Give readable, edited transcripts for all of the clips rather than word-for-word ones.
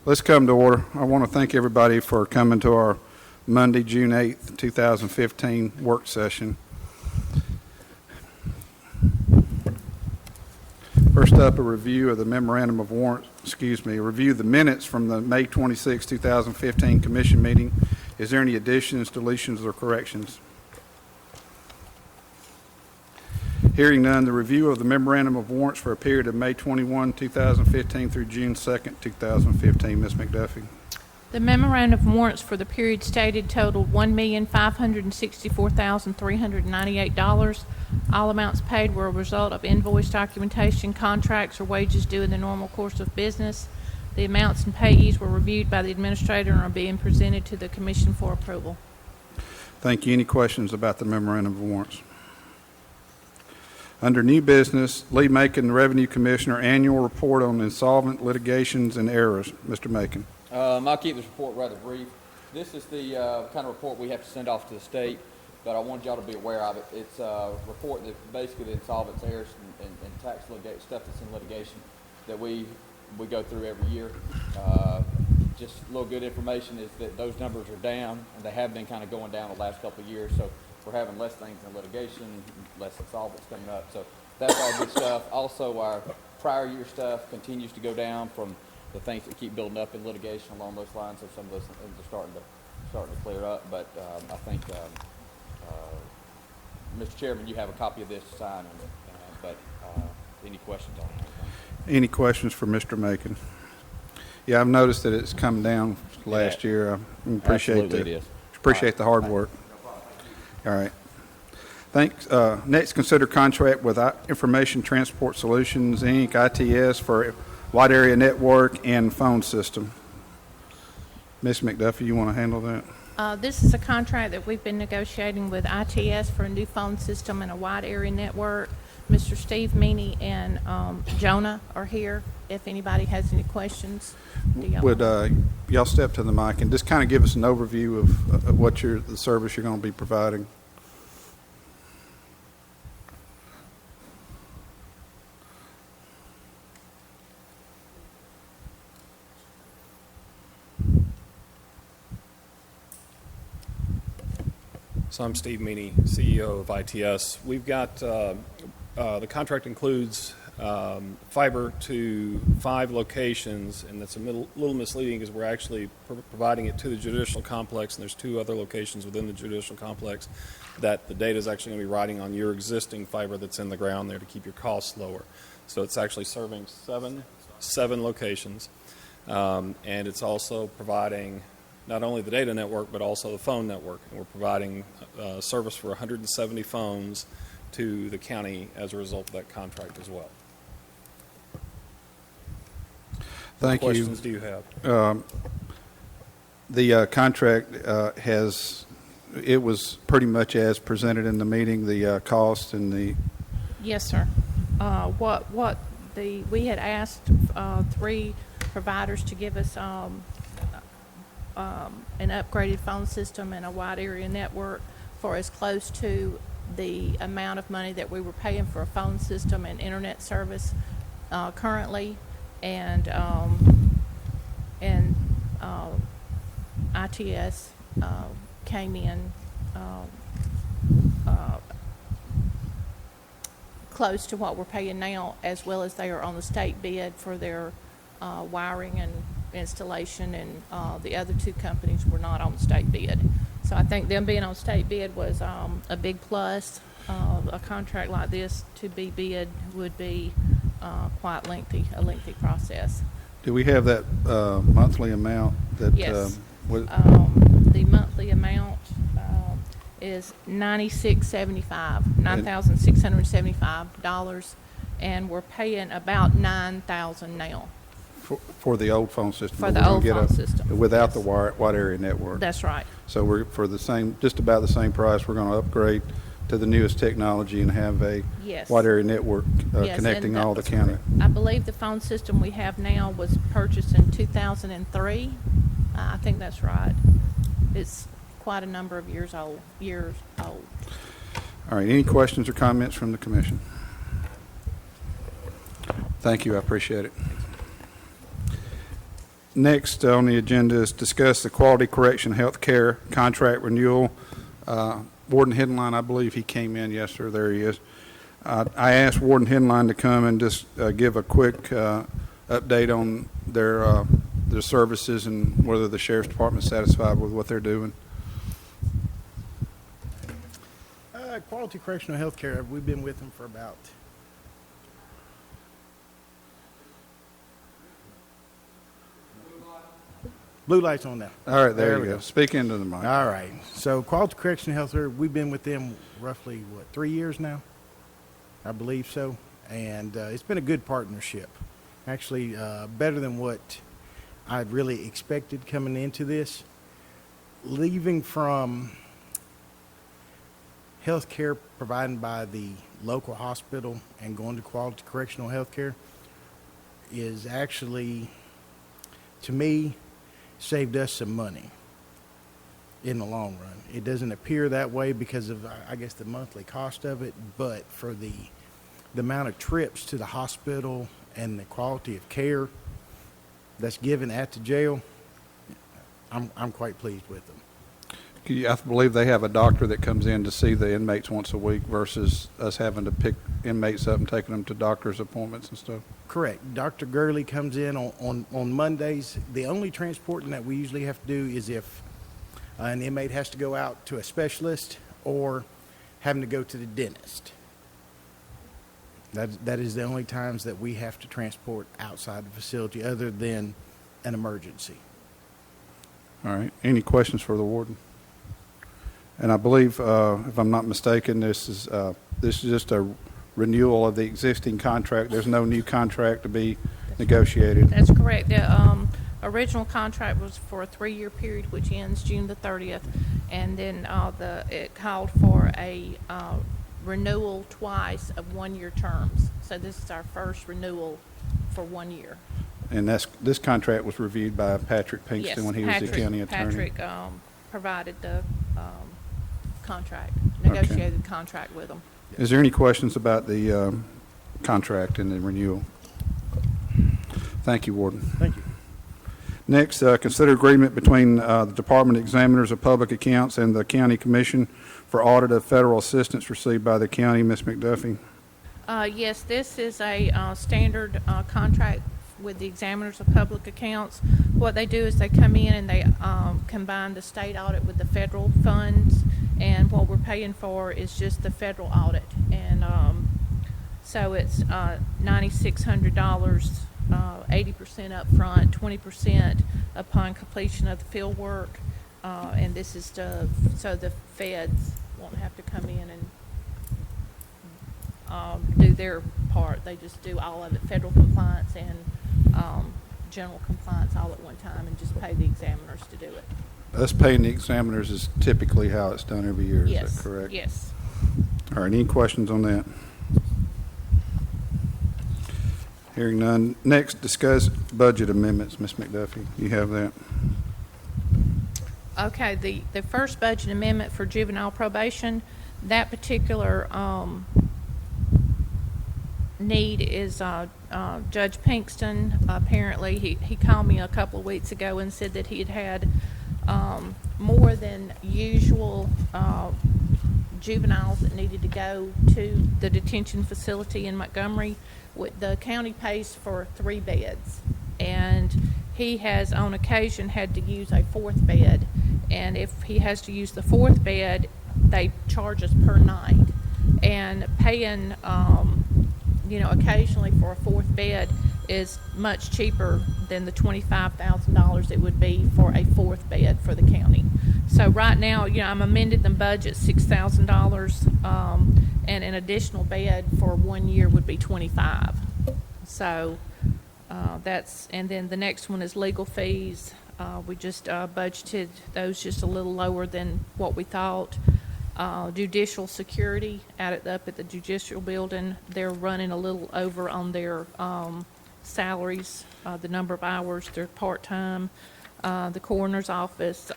Let's come to order. I want to thank everybody for coming to our Monday, June 8th, 2015 work session. First up, a review of the memorandum of warrants, a review of the minutes from the May 26, 2015 commission meeting. Is there any additions, deletions, or corrections? Hearing none, the review of the memorandum of warrants for a period of May 21, 2015 through June 2nd, 2015. Ms. McDuffie. The memorandum of warrants for the period stated totaled $1,564,398. All amounts paid were a result of invoice documentation, contracts, or wages due in the normal course of business. The amounts and payees were reviewed by the administrator and are being presented to the commission for approval. Thank you. Any questions about the memorandum of warrants? Under new business, Lee Macon, the Revenue Commissioner, annual report on insolvent litigations and errors. Mr. Macon. I'll keep this report rather brief. This is the kind of report we have to send off to the state, but I wanted y'all to be aware of it. It's a report that basically the insolvency errors and tax litigation stuff that's in litigation that we go through every year. Just a little good information is that those numbers are down, and they have been kind of going down the last couple of years. So we're having less things in litigation, less insolvents coming up. So that's all good stuff. Also, our prior year stuff continues to go down from the things that keep building up in litigation along those lines. So some of those things are starting to clear up. But I think, Mr. Chairman, you have a copy of this to sign. But any questions on it? Any questions for Mr. Macon? Yeah, I've noticed that it's come down last year. I appreciate the hard work. All right. Thanks. Next, consider contract with Information Transport Solutions, Inc., ITS, for wide area network and phone system. Ms. McDuffie, you want to handle that? This is a contract that we've been negotiating with ITS for a new phone system and a wide area network. Mr. Steve Meany and Jonah are here. If anybody has any questions, would y'all step to the mic and just kind of give us an overview of what the service you're going to be providing? So I'm Steve Meany, CEO of ITS. We've got the contract includes fiber to 5 locations, and that's a little misleading because we're actually providing it to the judicial complex, and there's 2 other locations within the judicial complex that the data is actually going to be riding on your existing fiber that's in the ground there to keep your costs lower. So it's actually serving seven locations, and it's also providing not only the data network but also the phone network, and we're providing service for 170 phones to the county as a result of that contract as well. Thank you. What questions do you have? The contract it was pretty much as presented in the meeting, the cost and the... Yes, sir. We had asked 3 providers to give us an upgraded phone system and a wide area network for as close to the amount of money that we were paying for a phone system and internet service currently, and ITS came in close to what we're paying now, as well as they are on the state bid for their wiring and installation, and the other 2 companies were not on the state bid. So I think them being on state bid was a big plus. A contract like this to be bid would be quite a lengthy process. Do we have that monthly amount? Yes. The monthly amount is $9,675, and we're paying about $9,000 now. For the old phone system. For the old phone system. Without yes. the wide area network. That's right. So we're for just about the same price. We're going to upgrade to the newest technology and have a wide area network connecting all the county. I believe the phone system we have now was purchased in 2003. I think that's right. It's quite a number of years old. All right. Any questions or comments from the commission? Thank you. I appreciate it. Next on the agenda is discuss the Quality Correction Healthcare contract renewal. Warden Headline, I believe he came in yesterday. There he is. I asked Warden Headline to come and just give a quick update on their services and whether the Sheriff's Department is satisfied with what they're doing. Quality Correctional Healthcare, we've been with them for about blue lights on now. All right, there we you go. Speak into the mic. All right. So Quality Correctional Healthcare, we've been with them roughly, 3 years now? I believe so. And it's been a good partnership. Actually, better than what I'd really expected coming into this. Leaving from health care provided by the local hospital and going to Quality Correctional Healthcare is actually, to me, saved us some money in the long run. It doesn't appear that way because of, I guess, the monthly cost of it, but for the amount of trips to the hospital and the quality of care that's given at the jail, I'm quite pleased with them. I believe they have a doctor that comes in to see the inmates once a week versus us having to pick inmates up and taking them to doctor's appointments and stuff. Correct. Dr. Gurley comes in on Mondays. The only transporting that we usually have to do is if an inmate has to go out to a specialist or having to go to the dentist. That is the only times that we have to transport outside the facility other than an emergency. All right. Any questions for the warden? And I believe, if I'm not mistaken, this is just a renewal of the existing contract. There's no new contract to be negotiated. That's correct. The original contract was for a 3-year period, which ends June the 30th, and then it called for a renewal twice of 1-year terms. So this is our first renewal for 1 year. And this contract was reviewed by Patrick Pinkston when he was the county attorney. Patrick provided the contract, negotiated contract with them. Is there any questions about the contract and the renewal? Thank you, Warden. Thank you. Next, consider agreement between the Department of Examiners of Public Accounts and the County Commission for audit of federal assistance received by the county. Ms. McDuffie. Yes, this is a standard contract with the Examiners of Public Accounts. What they do is they come in and they combine the state audit with the federal funds, and what we're paying for is just the federal audit. And so it's $9,600, 80% up front, 20% upon completion of the field work. And this is so the feds won't have to come in and do their part. They just do all of it, federal compliance and general compliance all at one time, and just pay the examiners to do it. Us paying the examiners is typically how it's done every year. Yes. Is that correct? Yes. All right. Any questions on that? Hearing none. Next, discuss budget amendments. Ms. McDuffie, you have that. Okay, the first budget amendment for juvenile probation, that particular need is Judge Pinkston. Apparently, he called me a couple of weeks ago and said that he had more than usual juveniles that needed to go to the detention facility in Montgomery. The county pays for 3 beds, and he has on occasion had to use a 4th bed, and if he has to use the 4th bed, they charge us per night. And paying occasionally for a 4th bed is much cheaper than the $25,000 it would be for a 4th bed for the county. So right now, I'm amending the budget $6,000, and an additional bed for 1 year would be $25,000. So and then the next one is legal fees. We just budgeted those just a little lower than what we thought. Judicial security up at the judicial building, they're running a little over on their salaries, the number of hours, they're part-time. The coroner's office,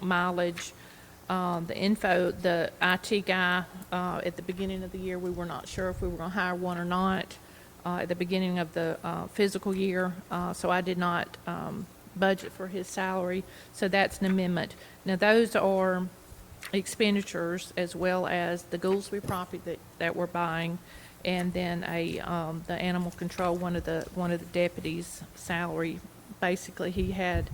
mileage, the IT guy, at the beginning of the year, we were not sure if we were going to hire one or not. at the beginning of the fiscal year, so I did not budget for his salary, so that's an amendment. Now, those are expenditures as well as the Goolsby property that we're buying, and then the animal control, one of the deputies' salary. Basically, he had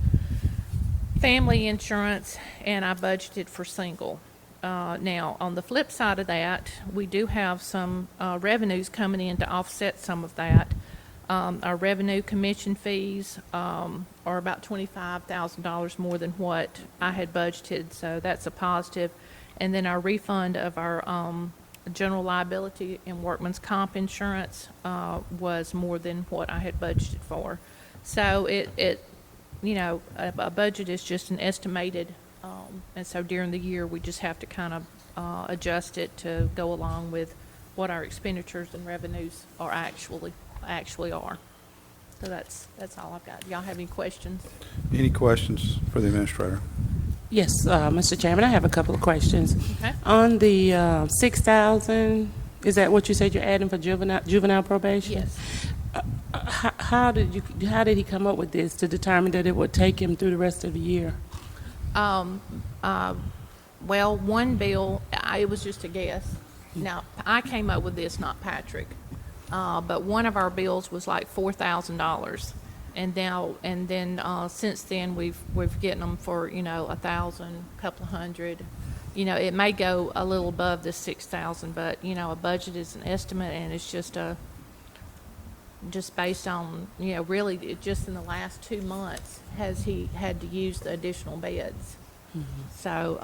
family insurance, and I budgeted for single. Now, on the flip side of that, we do have some revenues coming in to offset some of that. Our revenue commission fees are about $25,000 more than what I had budgeted, so that's a positive. And then our refund of our general liability and workman's comp insurance was more than what I had budgeted for. So a budget is just an estimated, and so during the year, we just have to kind of adjust it to go along with what our expenditures and revenues are actually are. So that's all I've got. Y'all have any questions? Any questions for the administrator? Yes, Mr. Chairman, I have a couple of questions. Okay. On the 6,000, is that what you said you're adding for juvenile probation? Yes. How did he come up with this to determine that it would take him through the rest of the year? Well, one bill, it was just a guess. Now, I came up with this, not Patrick. But one of our bills was like $4,000. And then since then, we've getting them for, 1,000, a couple of hundred. It may go a little above the 6,000, but, a budget is an estimate, and it's just based on, really just in the last 2 months has he had to use the additional beds. Mm-hmm. So,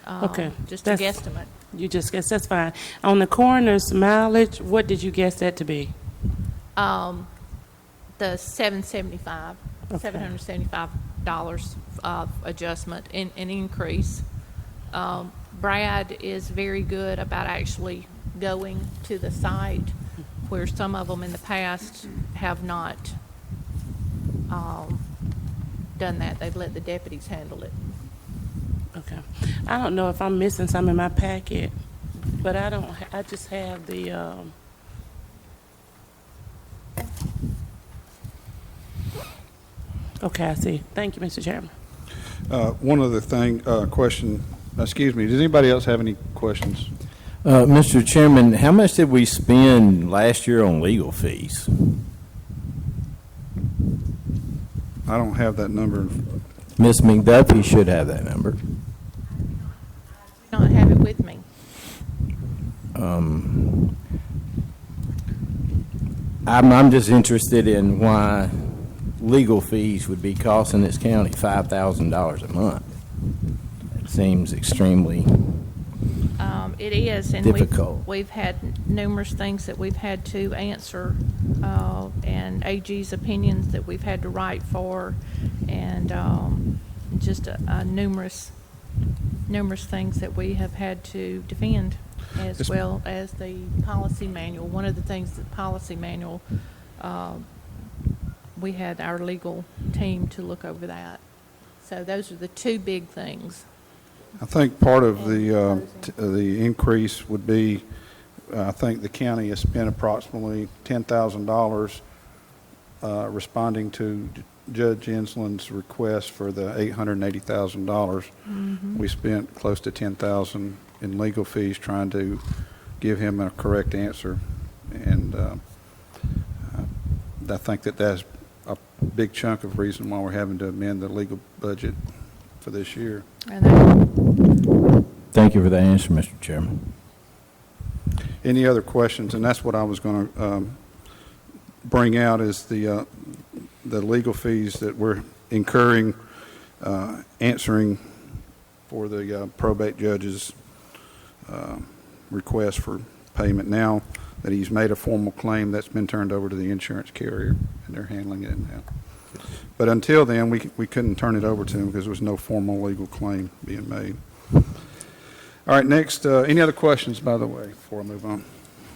Okay. just a guesstimate. You just guess, that's fine. On the coroner's mileage, what did you guess that to be? The $775 adjustment, an increase. Brad is very good about actually going to the site, where some of them in the past have not done that. They've let the deputies handle it. Okay. I don't know if I'm missing some in my packet, but I just have the, okay, I see. Thank you, Mr. Chairman. One other thing, question, excuse me, does anybody else have any questions? Mr. Chairman, how much did we spend last year on legal fees? I don't have that number. Ms. McDuffie should have that number. Not have it with me. I'm just interested in why legal fees would be costing this county $5,000 a month. It seems extremely It is, and difficult. we've had numerous things that we've had to answer, and AG's opinions that we've had to write for, and just numerous things that we have had to defend, as well as the policy manual. One of the things, the policy manual, we had our legal team to look over that. So those are the two big things. I think part of the increase would be, I think the county has spent approximately $10,000 responding to Judge Enslin's request for the $880,000. Mm-hmm. We spent close to $10,000 in legal fees trying to give him a correct answer, and I think that's a big chunk of reason why we're having to amend the legal budget for this year. Thank you for the answer, Mr. Chairman. Any other questions? And that's what I was going to bring out, is the legal fees that we're incurring, answering for the probate judge's request for payment. Now that he's made a formal claim, that's been turned over to the insurance carrier, and they're handling it now. But until then, we couldn't turn it over to him because there was no formal legal claim being made. All right, next, any other questions, by the way, before I move on?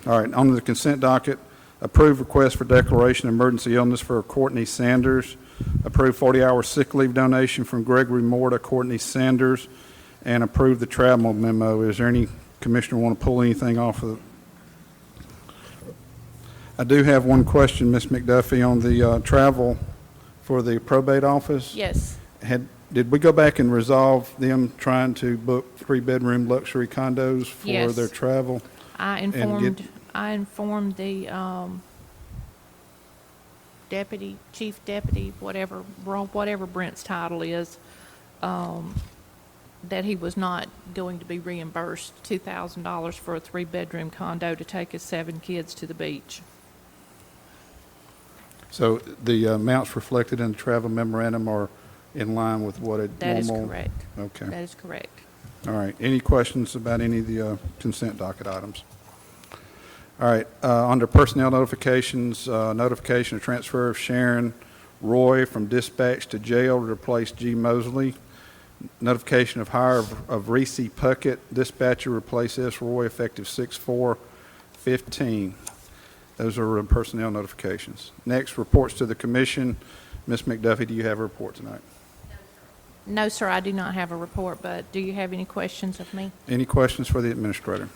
All right, on the consent docket, approved request for declaration of emergency illness for Courtney Sanders, approved 40-hour sick leave donation from Gregory Moore to Courtney Sanders, and approved the travel memo. Is there any commissioner want to pull anything off of I do have one question, Ms. McDuffie, on the travel for the probate office. Yes. Did we go back and resolve them trying to book 3-bedroom luxury condos for Yes. their travel? I informed the chief deputy, whatever Brent's title is, that he was not going to be reimbursed $2,000 for a 3-bedroom condo to take his 7 kids to the beach. So the amounts reflected in the travel memorandum are in line with what a That is normal? correct. Okay. That is correct. All right. Any questions about any of the consent docket items? All right. Under personnel notifications, notification of transfer of Sharon Roy from dispatch to jail to replace G. Mosley. Notification of hire of Reese Puckett, dispatcher, replace S. Roy, effective 6/4/15. Those are personnel notifications. Next, reports to the commission. Ms. McDuffie, do you have a report tonight? No, sir, I do not have a report, but do you have any questions of me? Any questions for the administrator?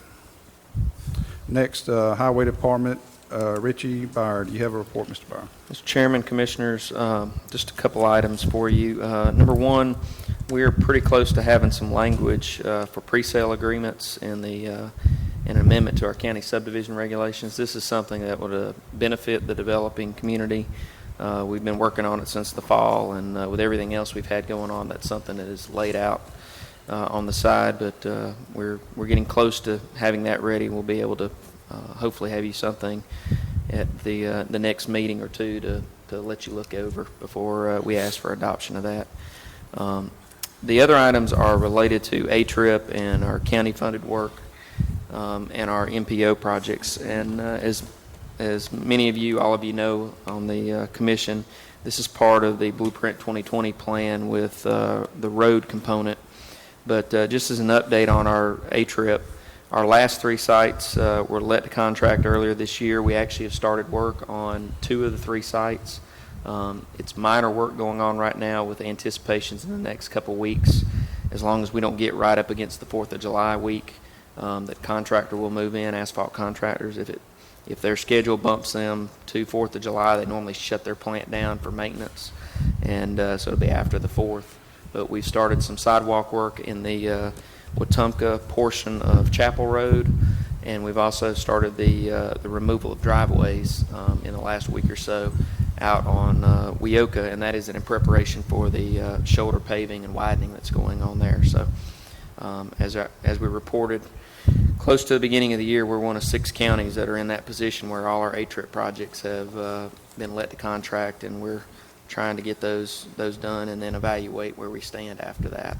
Next, Highway Department, Richie Byer. Do you have a report, Mr. Byer? Mr. Chairman, Commissioners, just a couple items for you. Number one, we are pretty close to having some language for pre-sale agreements in an amendment to our county subdivision regulations. This is something that would benefit the developing community. We've been working on it since the fall, and with everything else we've had going on, that's something that is laid out on the side, but we're getting close to having that ready. We'll be able to hopefully have you something at the next meeting or two to let you look over before we ask for adoption of that. The other items are related to A-TRIP and our county-funded work and our MPO projects. And as many of you, all of you know on the commission, this is part of the Blueprint 2020 plan with the road component. But just as an update on our A-TRIP, our last 3 sites were let to contract earlier this year. We actually have started work on 2 of the 3 sites. It's minor work going on right now with anticipations in the next couple weeks. As long as we don't get right up against the 4th of July week, that contractor will move in, asphalt contractors. If their schedule bumps them to 4th of July, they normally shut their plant down for maintenance. And so it'll be after the 4th. But we've started some sidewalk work in the Wetumpka portion of Chapel Road, and we've also started the removal of driveways in the last week or so out on Weoka, and that is in preparation for the shoulder paving and widening that's going on there. So as we reported, close to the beginning of the year, we're one of 6 counties that are in that position where all our A-TRIP projects have been let to contract, and we're trying to get those done and then evaluate where we stand after that.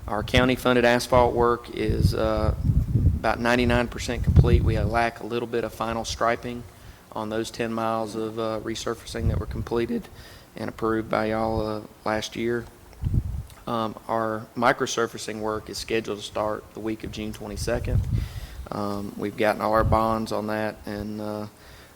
Our county-funded asphalt work is about 99% complete. We lack a little bit of final striping on those 10 miles of resurfacing that were completed and approved by y'all last year. Our microsurfacing work is scheduled to start the week of June 22nd. We've gotten all our bonds on that, and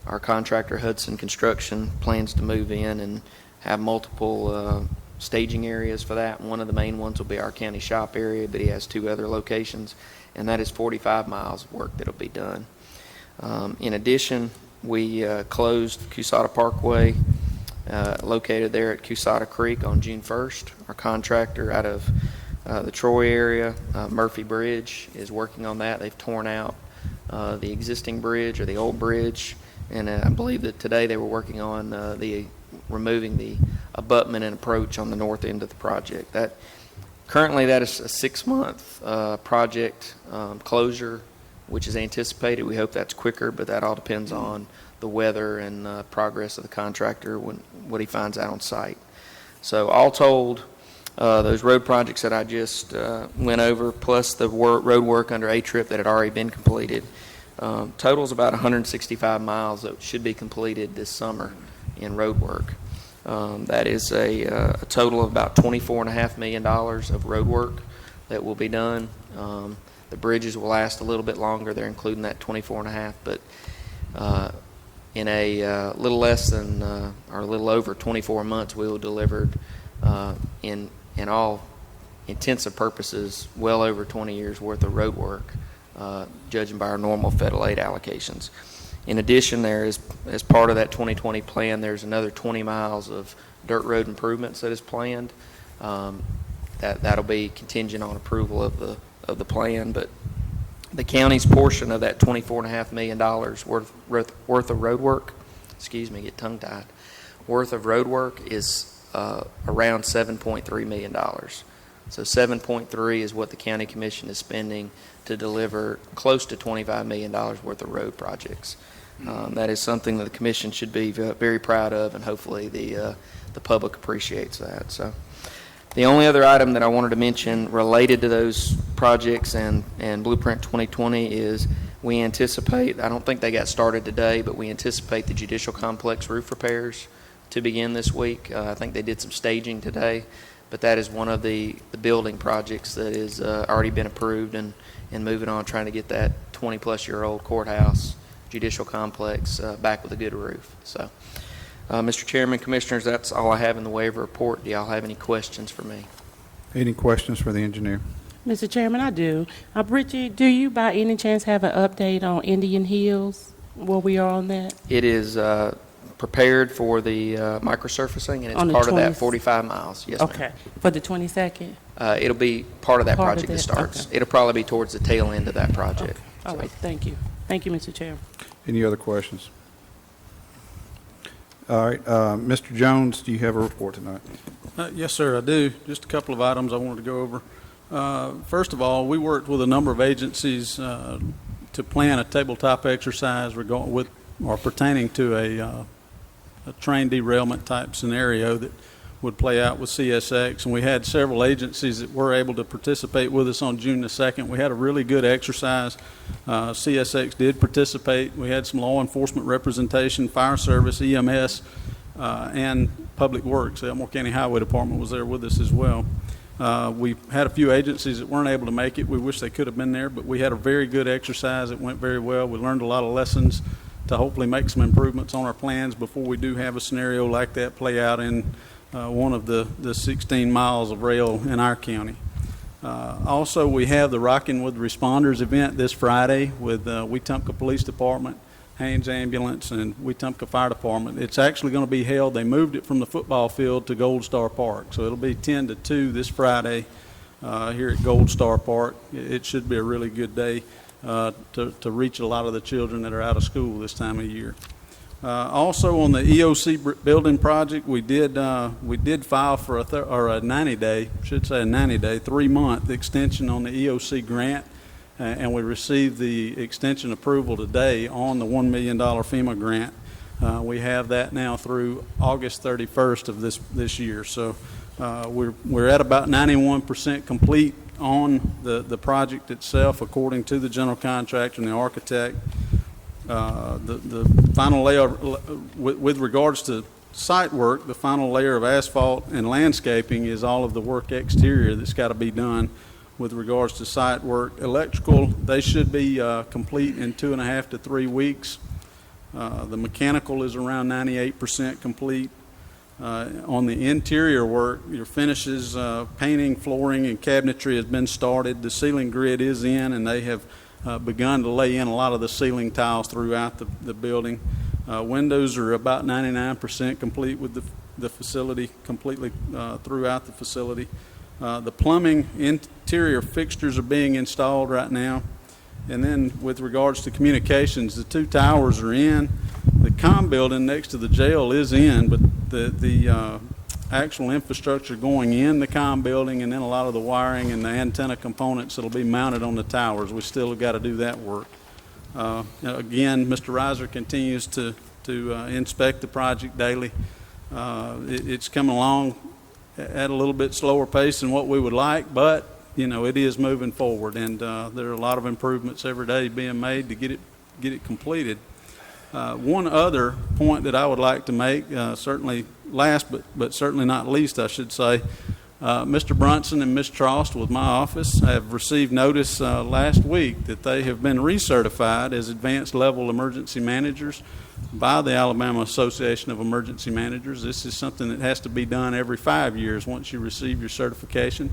our contractor Hudson Construction plans to move in and have multiple staging areas for that. One of the main ones will be our county shop area, but he has 2 other locations, and that is 45 miles of work that'll be done. In addition, we closed Cusata Parkway, located there at Cusata Creek on June 1st. Our contractor out of the Troy area, Murphy Bridge, is working on that. They've torn out the existing bridge, or the old bridge, and I believe that today they were working on removing the abutment and approach on the north end of the project. Currently that is a 6-month project closure, which is anticipated. We hope that's quicker, but that all depends on the weather and progress of the contractor what he finds out on site. So all told, those road projects that I just went over, plus the road work under A-TRIP that had already been completed, totals about 165 miles that should be completed this summer in road work. That is a total of about $24.5 million of road work that will be done. The bridges will last a little bit longer. They're including that 24.5, but in a little less than or a little over 24 months, we will deliver in all intensive purposes well over 20 years worth of road work, judging by our normal federal aid allocations. In addition, there is, as part of that 2020 plan, there's another 20 miles of dirt road improvements that is planned. That'll be contingent on approval of the plan, but the county's portion of that $24.5 million worth of road work, get tongue-tied, worth of road work is around $7.3 million. So 7.3 is what the county commission is spending to deliver close to $25 million worth of road projects. That is something that the commission should be very proud of, and hopefully the public appreciates that. So the only other item that I wanted to mention related to those projects and Blueprint 2020 is we anticipate, I don't think they got started today, but we anticipate the judicial complex roof repairs to begin this week. I think they did some staging today, but that is one of the building projects that is already been approved and moving on, trying to get that 20-plus-year-old courthouse judicial complex back with a good roof. So, Mr. Chairman, Commissioners, that's all I have in the way of a report. Do y'all have any questions for me? Any questions for the engineer? Mr. Chairman, I do. Bridget, do you by any chance have an update on Indian Hills, where we are on that? It is prepared for the microsurfacing, and it's On the part of that 20th. 45 miles. Yes, ma'am. Okay, for the 22nd? It'll be part of that Part of project that that, starts. okay. It'll probably be towards the tail end of that project. All right, thank you. Thank you, Mr. Chairman. Any other questions? All right, Mr. Jones, do you have a report tonight? Yes, sir, I do. Just a couple of items I wanted to go over. First of all, we worked with a number of agencies to plan a tabletop exercise pertaining to a train derailment type scenario that would play out with CSX. And we had several agencies that were able to participate with us on June the 2nd. We had a really good exercise. CSX did participate. We had some law enforcement representation, fire service, EMS, and Public Works. The Elmore County Highway Department was there with us as well. We had a few agencies that weren't able to make it. We wish they could have been there, but we had a very good exercise. It went very well. We learned a lot of lessons to hopefully make some improvements on our plans before we do have a scenario like that play out in one of the 16 miles of rail in our county. Also, we have the Rockin' with Responders event this Friday with Wetumpka Police Department, Haynes Ambulance, and Wetumpka Fire Department. It's actually going to be held, they moved it from the football field to Gold Star Park. So it'll be 10 to 2 this Friday here at Gold Star Park. It should be a really good day to reach a lot of the children that are out of school this time of year. Also on the EOC building project, we did file for a 90-day, should say a 90-day, 3-month extension on the EOC grant, and we received the extension approval today on the $1 million FEMA grant. We have that now through August 31st of this year. So we're at about 91% complete on the project itself, according to the general contractor and the architect. The final layer, with regards to site work, the final layer of asphalt and landscaping is all of the work exterior that's got to be done with regards to site work. Electrical, they should be complete in 2.5 to 3 weeks. The mechanical is around 98% complete. On the interior work, your finishes, painting, flooring, and cabinetry has been started. The ceiling grid is in, and they have begun to lay in a lot of the ceiling tiles throughout the building. Windows are about 99% complete with the facility, completely throughout the facility. The plumbing interior fixtures are being installed right now. And then with regards to communications, the 2 towers are in. The comm building next to the jail is in, but the actual infrastructure going in the comm building, and then a lot of the wiring and the antenna components that'll be mounted on the towers, we still have got to do that work. Again, Mr. Reiser continues to inspect the project daily. It's coming along at a little bit slower pace than what we would like, but it is moving forward, and there are a lot of improvements every day being made to get it completed. One other point that I would like to make, certainly last but certainly not least, I should say, Mr. Brunson and Ms. Trost with my office have received notice last week that they have been recertified as advanced level emergency managers by the Alabama Association of Emergency Managers. This is something that has to be done every 5 years once you receive your certification.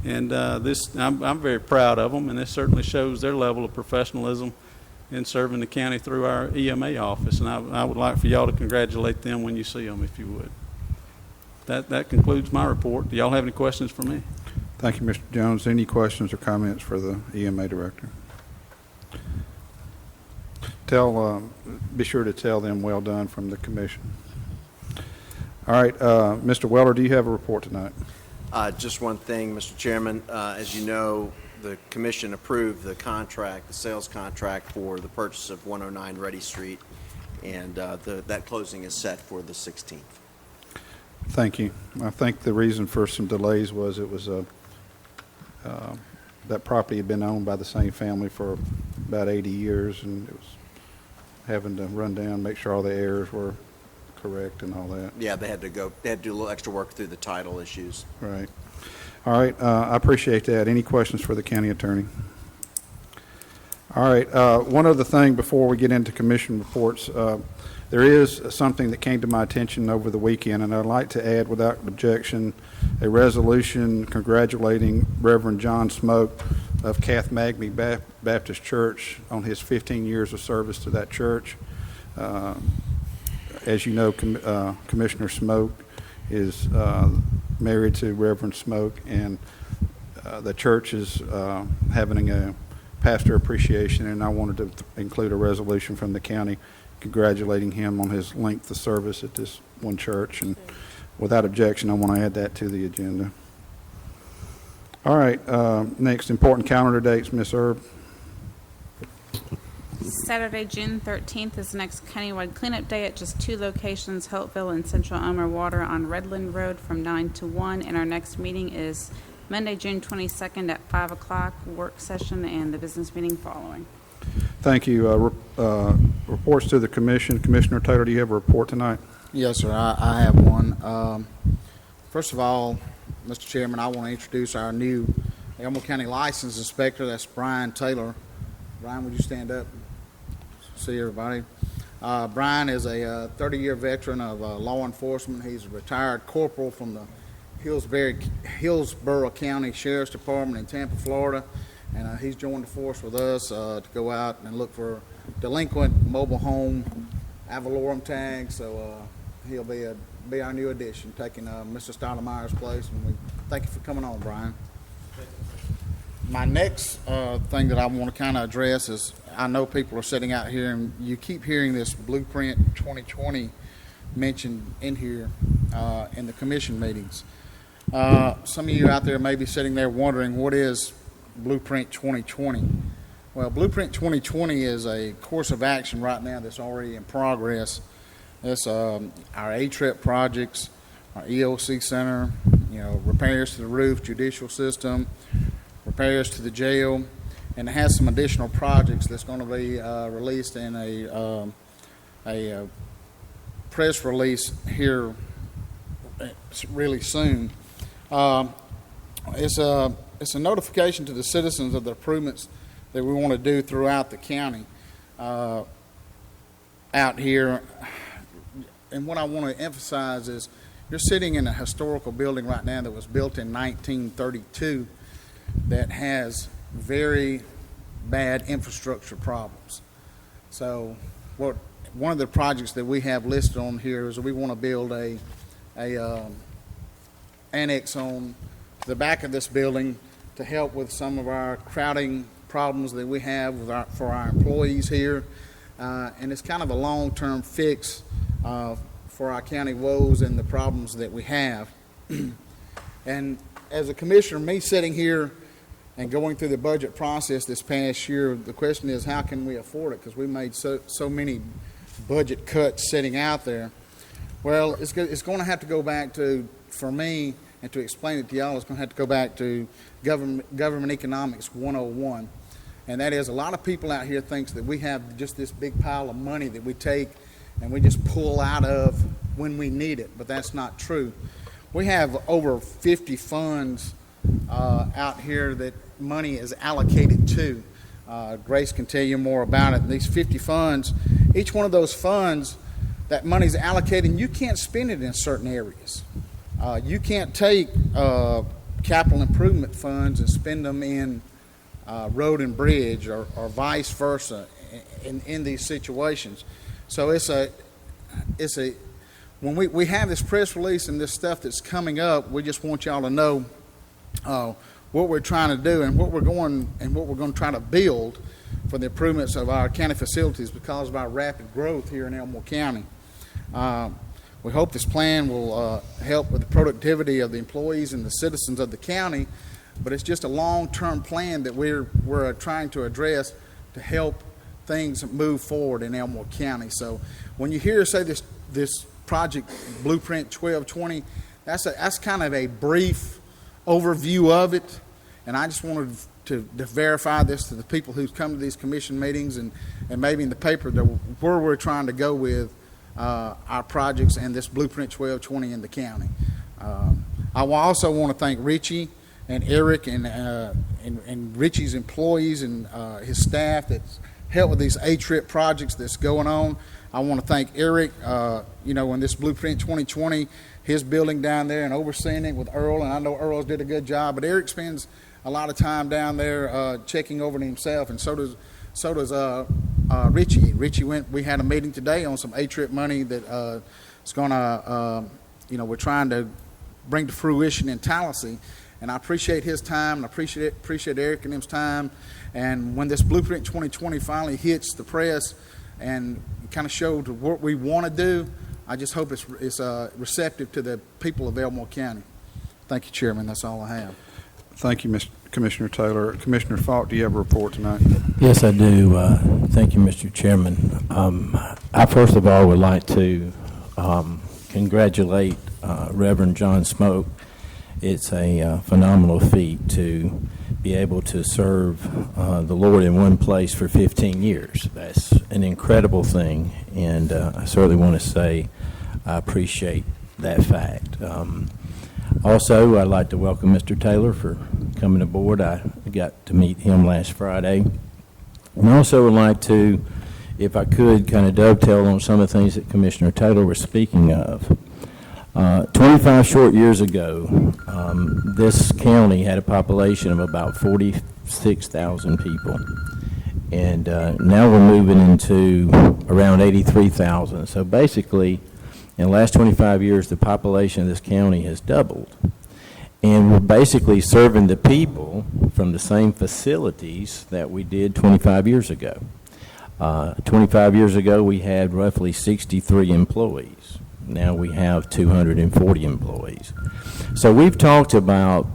And I'm very proud of them, and this certainly shows their level of professionalism in serving the county through our EMA office. And I would like for y'all to congratulate them when you see them, if you would. That concludes my report. Do y'all have any questions for me? Thank you, Mr. Jones. Any questions or comments for the EMA director? Be sure to tell them well done from the commission. All right, Mr. Weller, do you have a report tonight? Just one thing, Mr. Chairman. As you know, the commission approved the contract, the sales contract for the purchase of 109 Ready Street, and that closing is set for the 16th. Thank you. I think the reason for some delays was it was that property had been owned by the same family for about 80 years, and it was having to run down, make sure all the errors were correct and all that. Yeah, they had to do a little extra work through the title issues. Right. All right, I appreciate that. Any questions for the county attorney? All right, one other thing before we get into commission reports. There is something that came to my attention over the weekend, and I'd like to add, without objection, a resolution congratulating Reverend John Smoke of Cath Magby Baptist Church on his 15 years of service to that church. As you know, Commissioner Smoke is married to Reverend Smoke, and the church is having a pastor appreciation, and I wanted to include a resolution from the county congratulating him on his length of service at this one church. And without objection, I want to add that to the agenda. All right, next, important calendar dates, Ms. Erb. Saturday, June 13th is the next countywide cleanup day at just 2 locations, Hopeville and Central Omer Water on Redland Road from 9 to 1. And our next meeting is Monday, June 22nd at 5 o'clock, work session and the business meeting following. Thank you. Reports to the commission. Commissioner Taylor, do you have a report tonight? Yes, sir. I have one. First of all, Mr. Chairman, I want to introduce our new Elmo County License Inspector. That's Brian Taylor. Brian, would you stand up? See everybody. Brian is a 30-year veteran of law enforcement. He's a retired corporal from the Hillsborough County Sheriff's Department in Tampa, Florida. And he's joined the force with us to go out and look for delinquent mobile home avalorum tags. So he'll be our new addition, taking Mr. Stoudemire's place. And we thank you for coming on, Brian. My next thing that I want to kind of address is, I know people are sitting out here and you keep hearing this Blueprint 2020 mentioned in here in the commission meetings. Some of you out there may be sitting there wondering, what is Blueprint 2020? Well, Blueprint 2020 is a course of action right now that's already in progress. It's our A-TREP projects, our EOC center, repairs to the roof, judicial system, repairs to the jail, and it has some additional projects that's going to be released in a press release here really soon. It's a notification to the citizens of the improvements that we want to do throughout the county out here. And what I want to emphasize is, you're sitting in a historical building right now that was built in 1932 that has very bad infrastructure problems. So one of the projects that we have listed on here is we want to build a annex on the back of this building to help with some of our crowding problems that we have for our employees here. And it's kind of a long-term fix for our county woes and the problems that we have. And as a commissioner, me sitting here and going through the budget process this past year, the question is, how can we afford it? Because we made so many budget cuts sitting out there. Well, it's going to have to go back to, for me, and to explain it to y'all, it's going to have to go back to government economics 101. And that is, a lot of people out here thinks that we have just this big pile of money that we take and we just pull out of when we need it, but that's not true. We have over 50 funds out here that money is allocated to. Grace can tell you more about it. These 50 funds, each one of those funds, that money's allocated, and you can't spend it in certain areas. You can't take capital improvement funds and spend them in road and bridge, or vice versa. in these situations. So when we have this press release and this stuff that's coming up, we just want y'all to know what we're trying to do and what we're going to try to build for the improvements of our county facilities because of our rapid growth here in Elmore County. We hope this plan will help with the productivity of the employees and the citizens of the county, but it's just a long-term plan that we're trying to address to help things move forward in Elmore County. So when you hear us say this project Blueprint 1220, that's kind of a brief overview of it, and I just wanted to verify this to the people who come to these commission meetings and maybe in the paper where we're trying to go with our projects and this Blueprint 1220 in the county. I also want to thank Richie and Eric and Richie's employees and his staff that's helped with these A-Trip projects that's going on. I want to thank Eric, in this Blueprint 2020, his building down there and overseeing it with Earl, and I know Earl's did a good job, but Eric spends a lot of time down there checking over it himself, and so does Richie. We had a meeting today on some A-Trip money that is going to, we're trying to bring to fruition in Tallahassee, and I appreciate his time, and I appreciate Eric and him's time, and when this Blueprint 2020 finally hits the press and kind of showed what we want to do, I just hope it's receptive to the people of Elmore County. Thank you, Chairman. That's all I have. Thank you, Commissioner Taylor. Commissioner Falk, do you have a report tonight? Yes, I do. Thank you, Mr. Chairman. I first of all would like to congratulate Reverend John Smoke. It's a phenomenal feat to be able to serve the Lord in one place for 15 years. That's an incredible thing, and I certainly want to say I appreciate that fact. Also, I'd like to welcome Mr. Taylor for coming aboard. I got to meet him last Friday. And also would like to, if I could, kind of dovetail on some of the things that Commissioner Taylor was speaking of. 25 short years ago, this county had a population of about 46,000 people. And now we're moving into around 83,000. So basically, in the last 25 years, the population of this county has doubled. And we're basically serving the people from the same facilities that we did 25 years ago. 25 years ago, we had roughly 63 employees. Now we have 240 employees. So we've talked about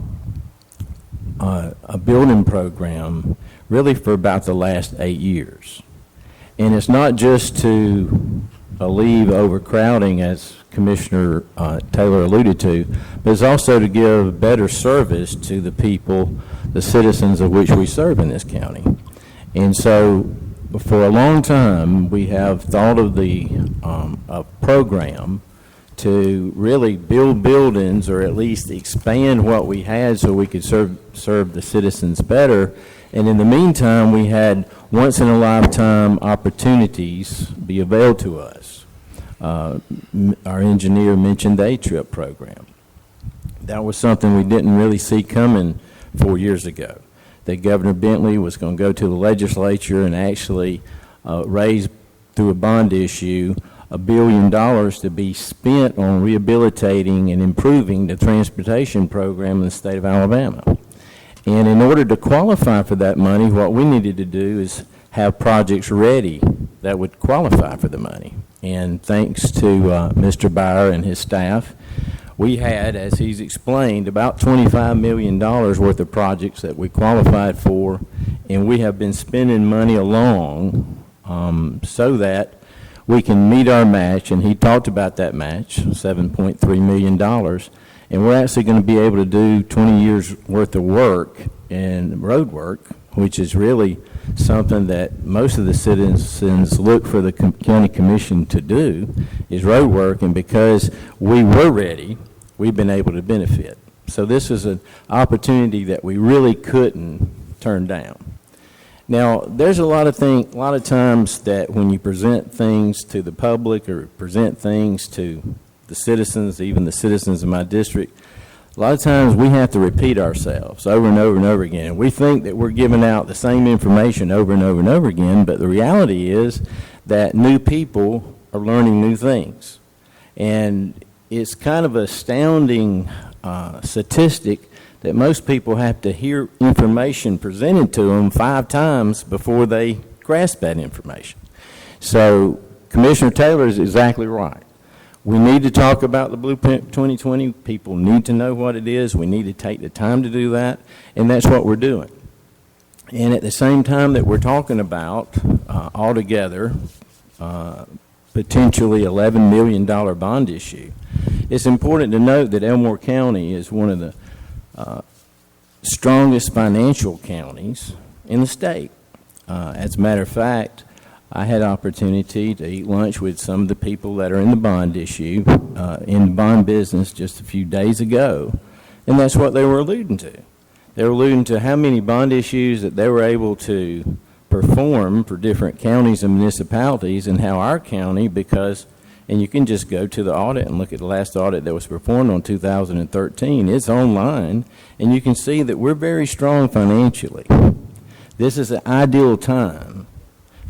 a building program really for about the last 8 years. And it's not just to alleviate overcrowding, as Commissioner Taylor alluded to, but it's also to give better service to the people, the citizens of which we serve in this county. And so for a long time, we have thought of a program to really build buildings or at least expand what we had so we could serve the citizens better. And in the meantime, we had once-in-a-lifetime opportunities be availed to us. Our engineer mentioned the A-Trip program. That was something we didn't really see coming 4 years ago, that Governor Bentley was going to go to the legislature and actually raise, through a bond issue, $1 billion to be spent on rehabilitating and improving the transportation program in the state of Alabama. And in order to qualify for that money, what we needed to do is have projects ready that would qualify for the money. And thanks to Mr. Byer and his staff, we had, as he's explained, about $25 million worth of projects that we qualified for, and we have been spending money along so that we can meet our match, and he talked about that match, $7.3 million, and we're actually going to be able to do 20 years worth of work and road work, which is really something that most of the citizens look for the county commission to do, is road work, and because we were ready, we've been able to benefit. So this is an opportunity that we really couldn't turn down. Now, there's a lot of times that when you present things to the public or present things to the citizens, even the citizens of my district, A lot of times we have to repeat ourselves over and over and over again. And we think that we're giving out the same information over and over and over again, but the reality is that new people are learning new things. And it's kind of astounding statistic that most people have to hear information presented to them 5 times before they grasp that information. So Commissioner Taylor is exactly right. We need to talk about the Blueprint 2020. People need to know what it is. We need to take the time to do that, and that's what we're doing. And at the same time that we're talking about altogether potentially $11 million bond issue, it's important to note that Elmore County is one of the strongest financial counties in the state. As a matter of fact, I had opportunity to eat lunch with some of the people that are in the bond issue, in the bond business just a few days ago, and that's what they were alluding to. They were alluding to how many bond issues that they were able to perform for different counties and municipalities, and how our county, because, and you can just go to the audit and look at the last audit that was performed on 2013. It's online, and you can see that we're very strong financially. This is an ideal time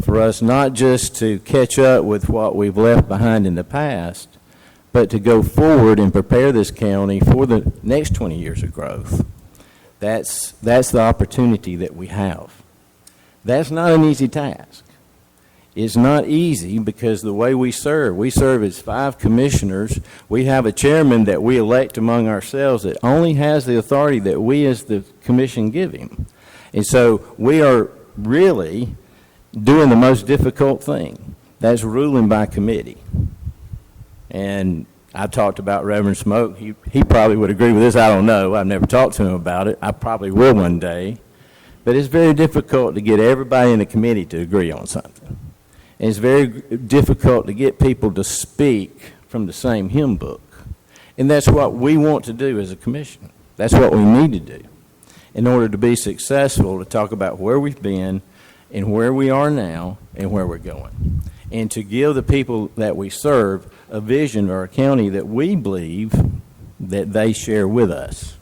for us not just to catch up with what we've left behind in the past, but to go forward and prepare this county for the next 20 years of growth. That's the opportunity that we have. That's not an easy task. It's not easy because the way we serve as 5 commissioners. We have a chairman that we elect among ourselves that only has the authority that we as the commission give him. And so we are really doing the most difficult thing. That's ruling by committee. And I talked about Reverend Smoke. He probably would agree with this. I don't know. I've never talked to him about it. I probably will one day. But it's very difficult to get everybody in the committee to agree on something. And it's very difficult to get people to speak from the same hymn book. And that's what we want to do as a commission. That's what we need to do in order to be successful, to talk about where we've been and where we are now and where we're going. And to give the people that we serve a vision or a county that we believe that they share with us.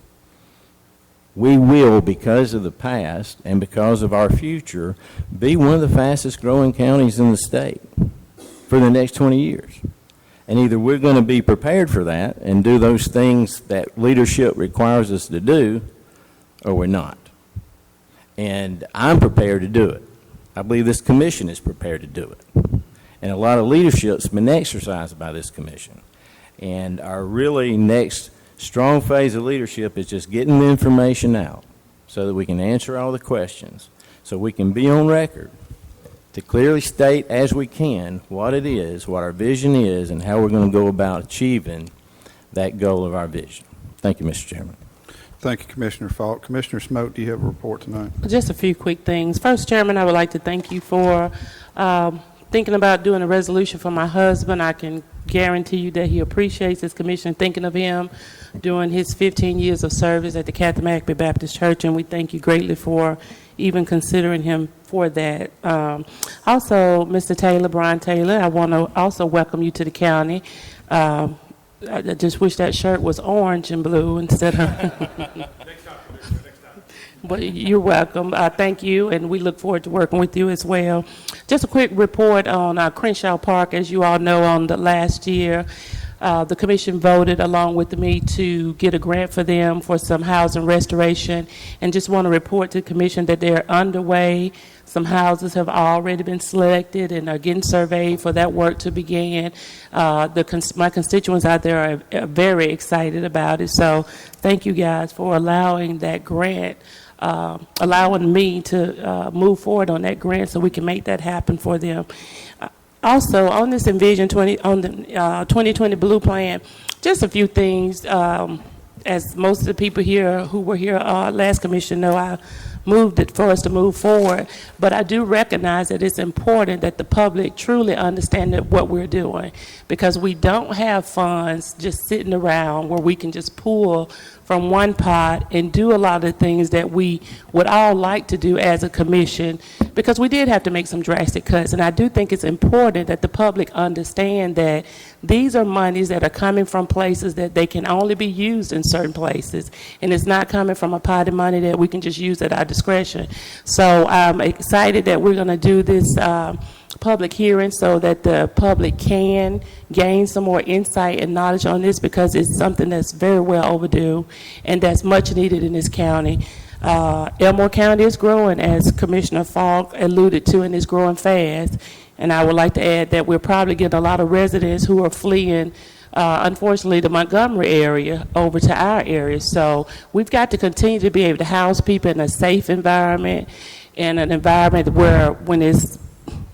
We will, because of the past and because of our future, be one of the fastest growing counties in the state for the next 20 years. And either we're going to be prepared for that and do those things that leadership requires us to do, or we're not. And I'm prepared to do it. I believe this commission is prepared to do it. And a lot of leadership's been exercised by this commission. And our really next strong phase of leadership is just getting the information out so that we can answer all the questions, so we can be on record to clearly state as we can what it is, what our vision is, and how we're going to go about achieving that goal of our vision. Thank you, Mr. Chairman. Thank you, Commissioner Falk. Commissioner Smoke, do you have a report tonight? Just a few quick things. First, Chairman, I would like to thank you for thinking about doing a resolution for my husband. I can guarantee you that he appreciates this commission thinking of him during his 15 years of service at the Catherine McAfee Baptist Church, and we thank you greatly for even considering him for that. Also, Mr. Taylor, Brian Taylor, I want to also welcome you to the county. I just wish that shirt was orange and blue instead of... But you're welcome. Thank you, and we look forward to working with you as well. Just a quick report on Crenshaw Park. As you all know, on the last year, the commission voted along with me to get a grant for them for some housing restoration, and just want to report to the commission that they're underway. Some houses have already been selected and are getting surveyed for that work to begin. My constituents out there are very excited about it, so thank you guys for allowing that grant, allowing me to move forward on that grant so we can make that happen for them. Also, on this Envision 2020 Blue Plan, just a few things. As most of the people here who were here last commission know, I moved it for us to move forward, but I do recognize that it's important that the public truly understand what we're doing, because we don't have funds just sitting around where we can just pull from one pot and do a lot of things that we would all like to do as a commission, because we did have to make some drastic cuts. And I do think it's important that the public understand that These are monies that are coming from places that they can only be used in certain places. And it's not coming from a pot of money that we can just use at our discretion. So I'm excited that we're going to do this public hearing so that the public can gain some more insight and knowledge on this, because it's something that's very well overdue and that's much needed in this county. Elmore County is growing, as Commissioner Falk alluded to, and it's growing fast. And I would like to add that we're probably getting a lot of residents who are fleeing, unfortunately, the Montgomery area over to our area. So we've got to continue to be able to house people in a safe environment, and an environment where when it's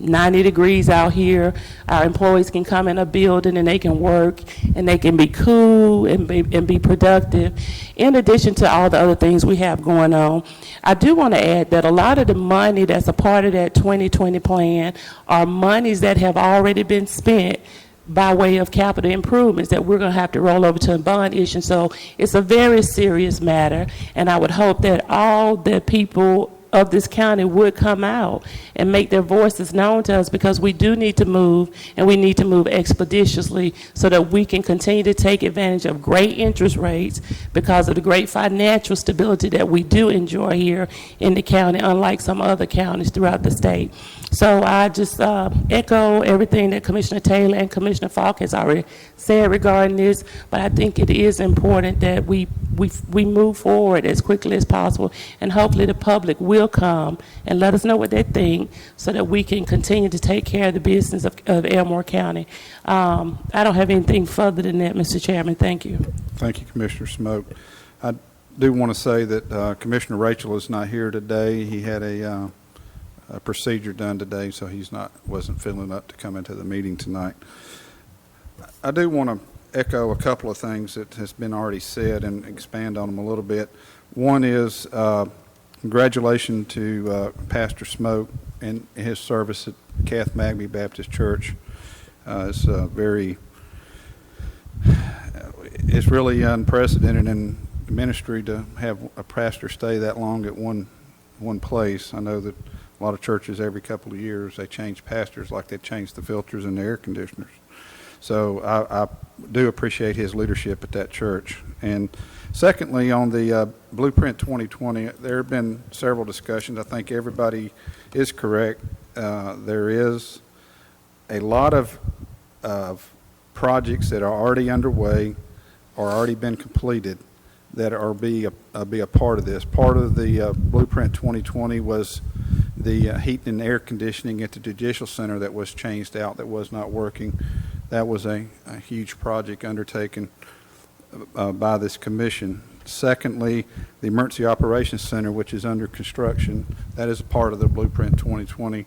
90 degrees out here, our employees can come in a building and they can work and they can be cool and be productive, in addition to all the other things we have going on. I do want to add that a lot of the money that's a part of that 2020 plan are monies that have already been spent by way of capital improvements that we're going to have to roll over to a bond issue. So it's a very serious matter, and I would hope that all the people of this county would come out and make their voices known to us, because we do need to move, and we need to move expeditiously so that we can continue to take advantage of great interest rates because of the great financial stability that we do enjoy here in the county, unlike some other counties throughout the state. So I just echo everything that Commissioner Taylor and Commissioner Falk has already said regarding this, but I think it is important that we move forward as quickly as possible, and hopefully the public will come and let us know what they think so that we can continue to take care of the business of Elmore County. I don't have anything further than that, Mr. Chairman. Thank you. Thank you, Commissioner Smoke. I do want to say that Commissioner Rachel is not here today. He had a procedure done today, so wasn't feeling up to come into the meeting tonight. I do want to echo a couple of things that has been already said and expand on them a little bit. One is congratulations to Pastor Smoke and his service at Kath Magby Baptist Church. It's really unprecedented in ministry to have a pastor stay that long at one place. I know that a lot of churches, every couple of years, they change pastors like they change the filters in the air conditioners. So I do appreciate his leadership at that church. And secondly, on the Blueprint 2020, there have been several discussions. I think everybody is correct. There is a lot of projects that are already underway or already been completed that are be a part of this. Part of the Blueprint 2020 was the heating and air conditioning at the Judicial Center that was changed out, that was not working. That was a huge project undertaken by this commission. Secondly, the Emergency Operations Center, which is under construction, that is a part of the Blueprint 2020.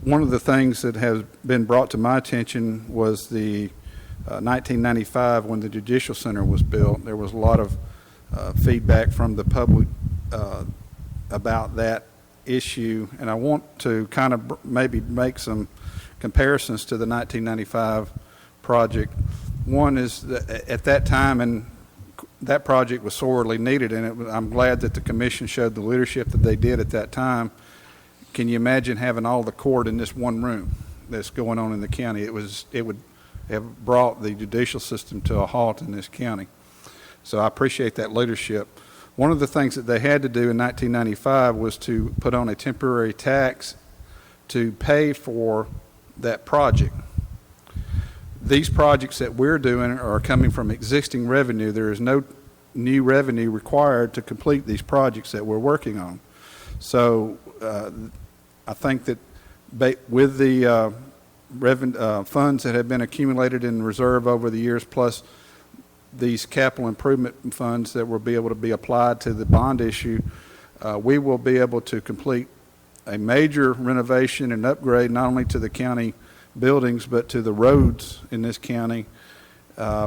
One of the things that has been brought to my attention was the 1995, when the Judicial Center was built. There was a lot of feedback from the public about that issue, and I want to kind of maybe make some comparisons to the 1995 project. One is that at that time, and that project was sorely needed, and I'm glad that the commission showed the leadership that they did at that time. Can you imagine having all the court in this one room that's going on in the county? It would have brought the judicial system to a halt in this county. So I appreciate that leadership. One of the things that they had to do in 1995 was to put on a temporary tax to pay for that project. These projects that we're doing are coming from existing revenue. There is no new revenue required to complete these projects that we're working on. So I think that with the funds that have been accumulated in reserve over the years, plus these capital improvement funds that will be able to be applied to the bond issue, we will be able to complete a major renovation and upgrade not only to the county buildings but to the roads in this county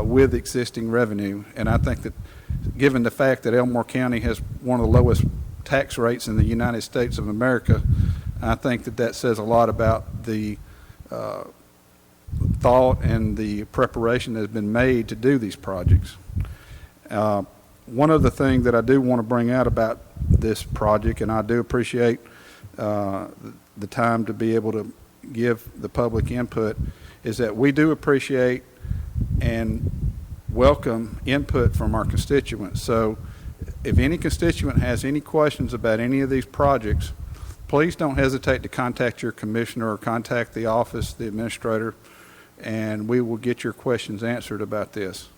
with existing revenue. And I think that given the fact that Elmore County has one of the lowest tax rates in the United States of America, I think that that says a lot about the thought and the preparation that has been made to do these projects. One other thing that I do want to bring out about this project, and I do appreciate the time to be able to give the public input is that we do appreciate and welcome input from our constituents. So if any constituent has any questions about any of these projects, please don't hesitate to contact your commissioner or contact the office, the administrator, and we will get your questions answered about this.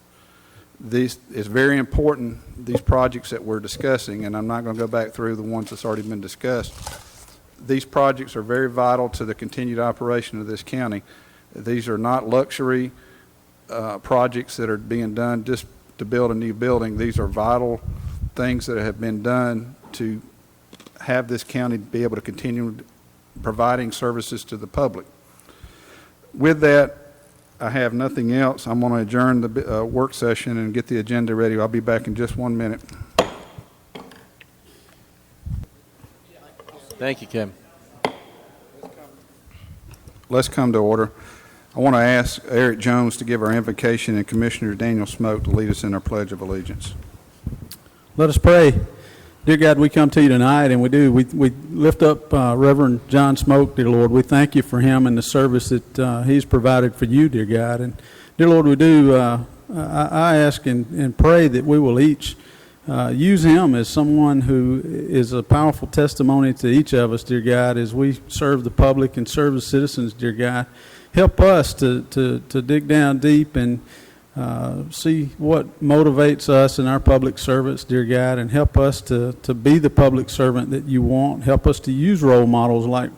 These is very important, these projects that we're discussing, and I'm not going to go back through the ones that's already been discussed. These projects are very vital to the continued operation of this county. These are not luxury projects that are being done just to build a new building. These are vital things that have been done to have this county be able to continue providing services to the public. With that, I have nothing else. I'm going to adjourn the work session and get the agenda ready. I'll be back in just 1 minute. Thank you, Kim. Let's come to order. I want to ask Eric Jones to give our invocation and Commissioner Daniel Smoke to lead us in our Pledge of Allegiance. Let us pray. Dear God, we come to you tonight, and we lift up Reverend John Smoke, dear Lord. We thank you for him and the service that he's provided for you, dear God. And dear Lord, we do, I ask and pray that we will each use him as someone who is a powerful testimony to each of us, dear God, as we serve the public and serve the citizens, dear God. Help us to dig down deep and see what motivates us in our public service, dear God, and help us to be the public servant that you want. Help us to use role models like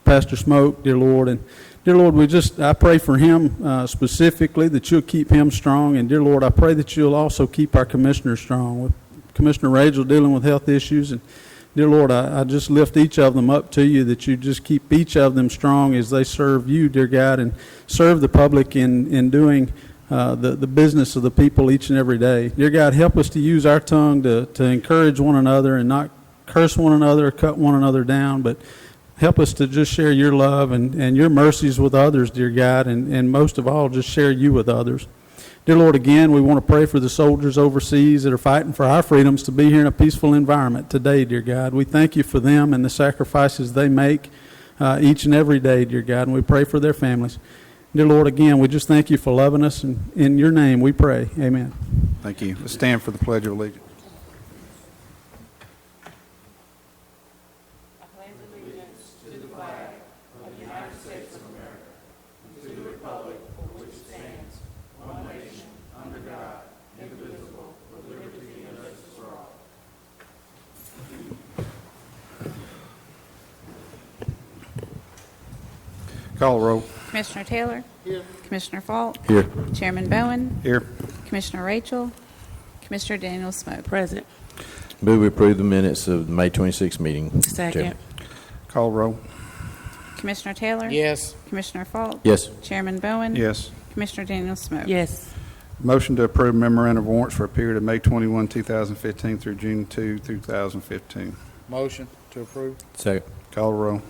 Pastor Smoke, dear Lord. And dear Lord, I pray for him specifically, that you'll keep him strong. And dear Lord, I pray that you'll also keep our commissioner strong. With Commissioner Rachel dealing with health issues, and dear Lord, I just lift each of them up to you, that you just keep each of them strong as they serve you, dear God, and serve the public in doing the business of the people each and every day. Dear God, help us to use our tongue to encourage one another and not curse one another, cut one another down, but help us to just share your love and your mercies with others, dear God, and most of all, just share you with others. Dear Lord, again, we want to pray for the soldiers overseas that are fighting for our freedoms to be here in a peaceful environment today, dear God. We thank you for them and the sacrifices they make each and every day, dear God, and we pray for their families. Dear Lord, again, we just thank you for loving us, and in your name we pray. Amen. Thank you. Let's stand for the Pledge of Allegiance. Call the roll. Commissioner Taylor? Here. Commissioner Falk? Here. Chairman Bowen? Here. Commissioner Rachel? Commissioner Daniel Smoke? Present. Move we approve the minutes of the May 26th meeting. Second. Chairman. Call the roll. Commissioner Taylor? Yes. Commissioner Falk? Yes. Chairman Bowen? Yes. Commissioner Daniel Smoke? Yes. Motion to approve memorandum of warrants for a period of May 21, 2015 through June 2, 2015. Motion to approve. Second. Call the roll.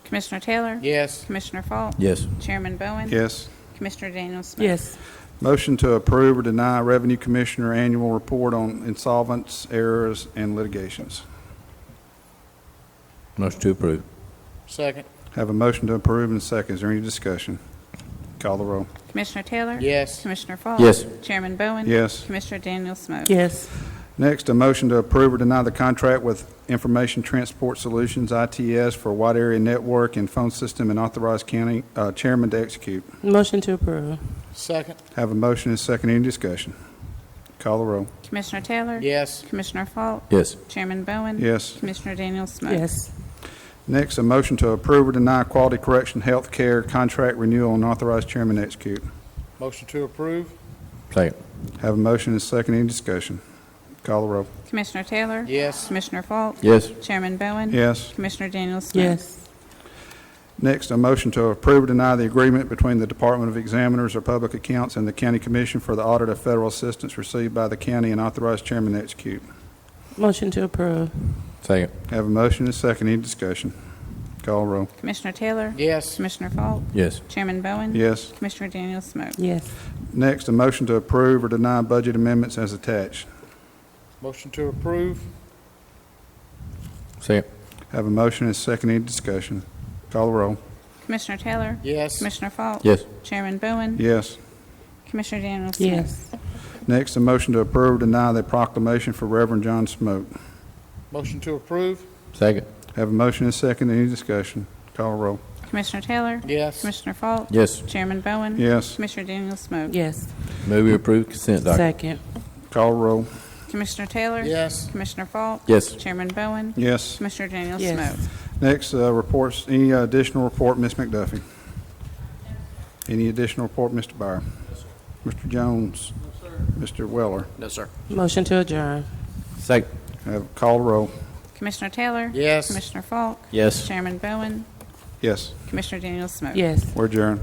Commissioner Taylor? Yes. Commissioner Falk? Yes. Chairman Bowen? Yes. Commissioner Daniel Smoke? Yes. Motion to approve or deny Revenue Commissioner Annual Report on Insolvents, Errors, and Litigations. Motion to approve. Second. Have a motion to approve and a second. Is there any discussion? Call the roll. Commissioner Taylor? Yes. Commissioner Falk? Yes. Chairman Bowen? Yes. Commissioner Daniel Smoke? Yes. Next, a motion to approve or deny the contract with Information Transport Solutions, ITS, for Wide Area Network and Phone System, and authorize county chairman to execute. Motion to approve. Second. Have a motion and a second. Any discussion? Call the roll. Commissioner Taylor? Yes. Commissioner Falk? Yes. Chairman Bowen? Yes. Commissioner Daniel Smoke? Yes. Next, a motion to approve or deny Quality Correction Health Care contract renewal and authorize chairman to execute. Motion to approve. Second. Have a motion and a second. Any discussion? Call the roll. Commissioner Taylor? Yes. Commissioner Falk? Yes. Chairman Bowen? Yes. Commissioner Daniel Smoke? Yes. Next, a motion to approve or deny the agreement between the Department of Examiners of Public Accounts and the County Commission for the audit of federal assistance received by the county and authorize chairman to execute. Motion to approve. Second. Have a motion and a second. Any discussion? Call the roll. Commissioner Taylor? Yes. Commissioner Falk? Yes. Chairman Bowen? Yes. Commissioner Daniel Smoke? Yes. Next, a motion to approve or deny budget amendments as attached. Motion to approve. Second. Have a motion and a second. Any discussion? Call the roll. Commissioner Taylor? Yes. Commissioner Falk? Yes. Chairman Bowen? Yes. Commissioner Daniel Smith? Yes. Next, a motion to approve or deny the proclamation for Reverend John Smoke. Motion to approve? Second. Have a motion and a second. Any discussion? Call roll. Commissioner Taylor? Yes. Commissioner Falk? Yes. Chairman Bowen? Yes. Commissioner Daniel Smith? Yes. Move we approve consent document. Second. Call roll. Commissioner Taylor? Yes. Commissioner Falk? Yes. Chairman Bowen? Yes. Commissioner Daniel Yes. Smith? Next, reports, any additional report, Ms. McDuffie? Any additional report, Mr. Byer? Mr. Jones? Mr. Weller? No, sir. Motion to adjourn. Second. Have call roll. Commissioner Taylor? Yes. Commissioner Falk? Yes. Chairman Bowen? Yes, Commissioner Daniel Smith? Yes. we're adjourned.